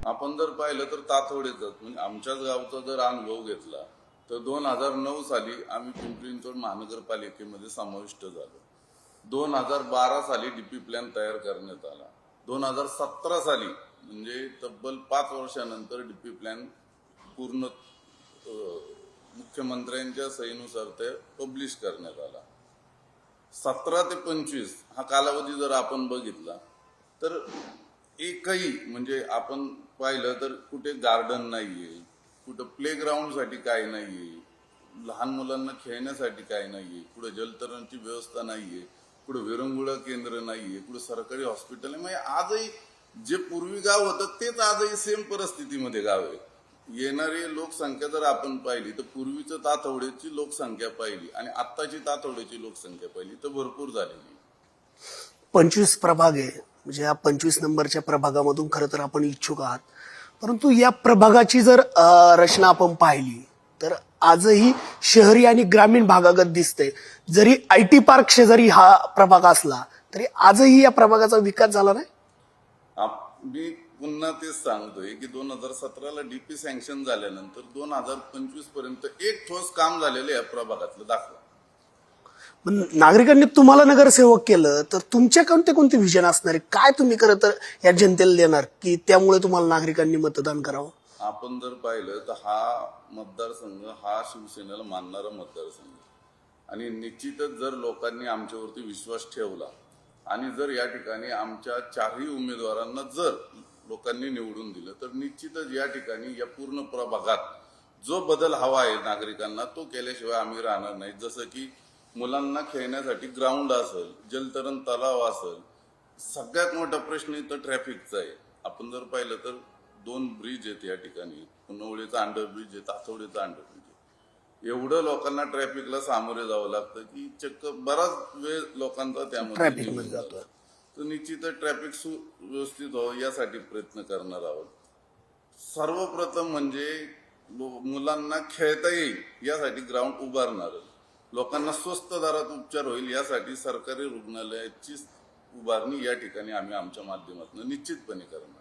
आपण जर पाहिलं तर तातवडेच म्हणजे आमच्याच गावचा जर अनुभव घेतला तर 2009 साली आम्ही पिंपरी चिंचवड महानगरपालिकेमध्ये समाविष्ट झालो. 2012 साली डीपी प्लॅन तयार करण्यात आला. 2017 साली म्हणजे तब्बल 5 वर्षानंतर डीपी प्लॅन पूर्ण मुख्यमंत्र्यांच्या सहीनुसार ते पब्लिश करण्यात आला. 17 ते 25 हा कालावधी जर आपण बघितला तर एकही म्हणजे आपण पाहिलं तर कुठे गार्डन नाहीये, कुठं प्लेग्राऊंडसाठी काय नाहीये, लहान मुलांना खेळण्यासाठी काय नाहीये, कुठे जलतरणची व्यवस्था नाहीये, कुठे विरंगुळा केंद्र नाहीये, कुठे सरकारी हॉस्पिटल आहे. म्हणजे आजही जे पूर्वी गाव होतं तेच आजही सेम परिस्थितीमध्ये गाव आहे. येणारी लोकसंख्या जर आपण पाहिली तर पूर्वीचं तातवड्याची लोकसंख्या पाहिली आणि आत्ताची तातवड्याची लोकसंख्या पाहिली तर भरपूर झालेली. 25 प्रभाग आहे, म्हणजे या 25 नंबरच्या प्रभागामधून खरं तर आपण इच्छुक आहात. परंतु या प्रभागाची जर रचना आपण पाहिली तर आजही शहरी आणि ग्रामीण भागागत दिसते. जरी IT पार्क शेजारी हा प्रभाग असला तरी आजही या प्रभागाचा विकास झाला नाही. मी पुन्हा तेच सांगतोय की 2017ला डीपी सँक्शन झाल्यानंतर 2025 पर्यंत एक ठोस काम झालेलं या प्रभागातलं दाखवा. नागरिकांनी तुम्हाला नगरसेवक केलं तर तुमच्या कोणते व्हिजन असणार आहे, काय तुम्ही खरं तर या जनतेला देणार की त्यामुळे तुम्हाला नागरिकांनी मतदान करावं? आपण जर पाहिलं तर हा मतदारसंघ हा शिवसेनेला मानणारा मतदारसंघ आणि निश्चितच जर लोकांनी आमच्यावरती विश्वास ठेवला आणि जर या ठिकाणी आमच्या चारही उमेदवारांना जर लोकांनी निवडून दिलं तर निश्चितच या ठिकाणी या पूर्ण प्रभागात जो बदल हवा आहे नागरिकांना तो केल्याशिवाय आम्ही राहणार नाही. जसं की मुलांना खेळण्यासाठी ग्राउंड असेल, जलतरण तलाव असेल, सगळ्यात मोठा प्रश्न इथं ट्रॅफिकचा आहे. आपण जर पाहिलं तर 2 ब्रिज आहेत या ठिकाणी, पुनवळीचा अंडरब्रिज आहे, तातवडीचा अंडरब्रिज आहे. एवढं लोकांना ट्रॅफिकला सामोरे जावं लागतं की चक्क बराच वेळ लोकांचा त्यामध्ये निघून जातो. तर निश्चितच ट्रॅफिक सुव्यवस्थित व्हावं यासाठी प्रयत्न करणार आहोत. सर्वप्रथम म्हणजे मुलांना खेळता येईल यासाठी ग्राउंड उभारणार, लोकांना स्वस्त दरात उपचार होईल यासाठी सरकारी रुग्णालयाची उभारणी या ठिकाणी आम्ही आमच्या माध्यमातून निश्चितपणे करणार.